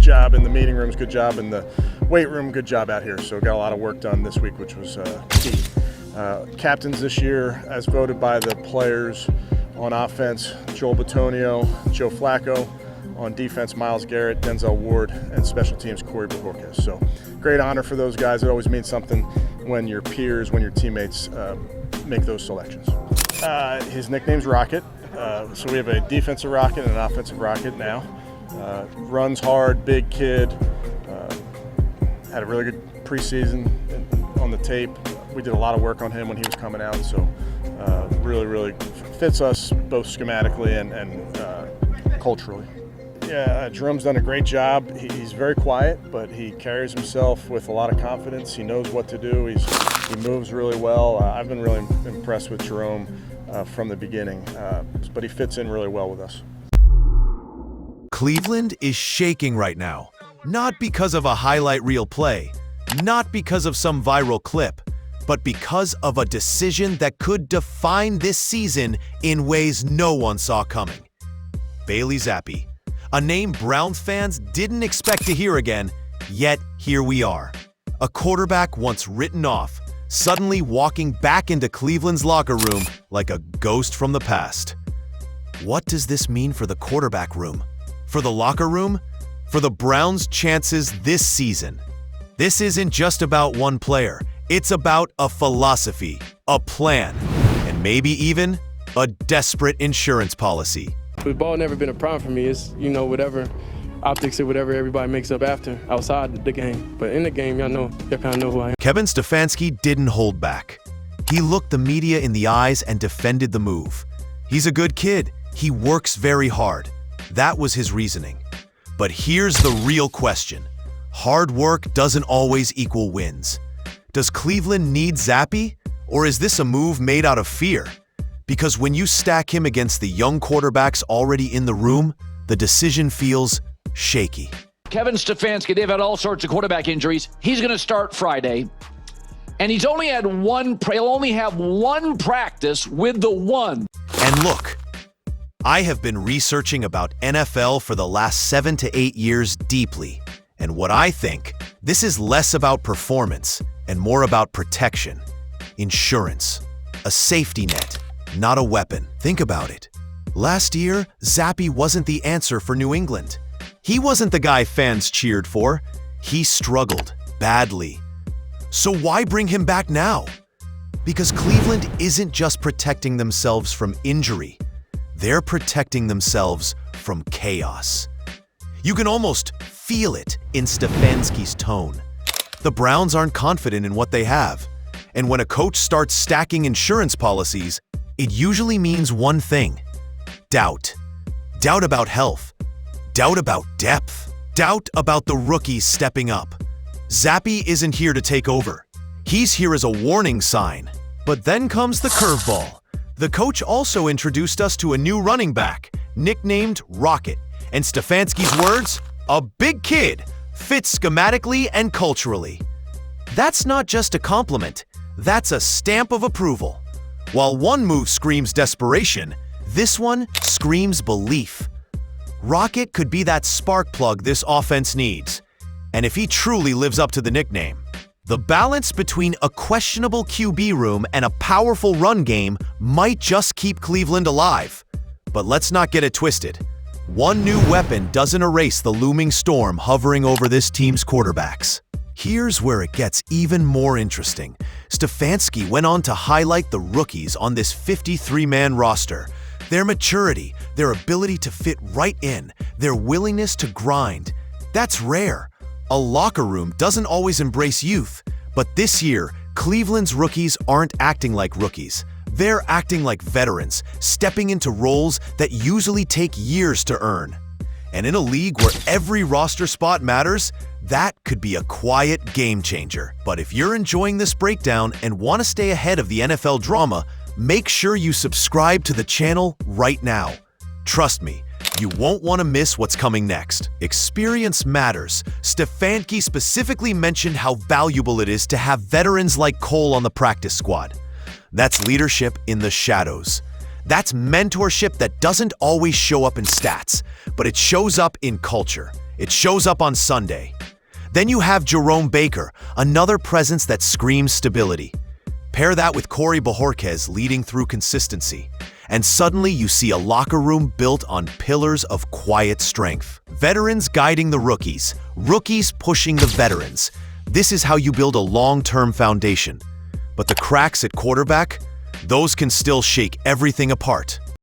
job in the meeting rooms, good job in the weight room, good job out here. So got a lot of work done this week, which was key. Captains this year, as voted by the players: on offense, Joel Bitonio, Joe Flacco; on defense, Myles Garrett, Denzel Ward; and special teams, Corey Bojorquez. So great honor for those guys. It always means something when your peers, when your teammates make those selections. His nickname's Rocket. So we have a defensive Rocket and an offensive Rocket now. Runs hard, big kid. Had a really good preseason on the tape. We did a lot of work on him when he was coming out, so really fits us both schematically and culturally. Yeah, Jerome's done a great job. He's very quiet, but he carries himself with a lot of confidence. He knows what to do. He moves really well. I've been really impressed with Jerome from the beginning, but he fits in really well with us. Cleveland is shaking right now, not because of a highlight reel play, not because of some viral clip, but because of a decision that could define this season in ways no one saw coming. Bailey Zappe, a name Browns fans didn't expect to hear again, yet here we are. A quarterback once written off, suddenly walking back into Cleveland's locker room like a ghost from the past. What does this mean for the quarterback room? For the locker room? For the Browns' chances this season? This isn't just about one player. It's about a philosophy, a plan, and maybe even a desperate insurance policy. The ball never been a problem for me. It's, whatever optics or whatever everybody makes up after, outside the game. But in the game, y'all kind of know who I am. Kevin Stefanski didn't hold back. He looked the media in the eyes and defended the move. He's a good kid. He works very hard. That was his reasoning. But here's the real question. Hard work doesn't always equal wins. Does Cleveland need Zappe, or is this a move made out of fear? Because when you stack him against the young quarterbacks already in the room, the decision feels shaky. Kevin Stefanski, they've had all sorts of quarterback injuries. He's going to start Friday, and he'll only have one practice with the one. And look, I have been researching about NFL for the last 7 to 8 years deeply, and what I think, this is less about performance and more about protection, insurance, a safety net, not a weapon. Think about it. Last year, Zappe wasn't the answer for New England. He wasn't the guy fans cheered for. He struggled badly. So why bring him back now? Because Cleveland isn't just protecting themselves from injury. They're protecting themselves from chaos. You can almost feel it in Stefanski's tone. The Browns aren't confident in what they have. And when a coach starts stacking insurance policies, it usually means one thing: doubt. Doubt about health. Doubt about depth. Doubt about the rookies stepping up. Zappe isn't here to take over. He's here as a warning sign. But then comes the curveball. The coach also introduced us to a new running back, nicknamed Rocket. And Stefanski's words, a big kid, fits schematically and culturally. That's not just a compliment, that's a stamp of approval. While one move screams desperation, this one screams belief. Rocket could be that spark plug this offense needs. And if he truly lives up to the nickname, the balance between a questionable QB room and a powerful run game might just keep Cleveland alive. But let's not get it twisted. One new weapon doesn't erase the looming storm hovering over this team's quarterbacks. Here's where it gets even more interesting. Stefanski went on to highlight the rookies on this 53-man roster. Their maturity, their ability to fit right in, their willingness to grind. That's rare. A locker room doesn't always embrace youth, but this year, Cleveland's rookies aren't acting like rookies. They're acting like veterans, stepping into roles that usually take years to earn. And in a league where every roster spot matters, that could be a quiet game changer. But if you're enjoying this breakdown and want to stay ahead of the NFL drama, make sure you subscribe to the channel right now. Trust me, you won't want to miss what's coming next. Experience matters. Stefanski specifically mentioned how valuable it is to have veterans like Cole on the practice squad. That's leadership in the shadows. That's mentorship that doesn't always show up in stats, but it shows up in culture. It shows up on Sunday. Then you have Jerome Baker, another presence that screams stability. Pair that with Corey Bojorquez leading through consistency, and suddenly you see a locker room built on pillars of quiet strength. Veterans guiding the rookies, rookies pushing the veterans. This is how you build a long-term foundation. But the cracks at quarterback, those can still shake everything apart.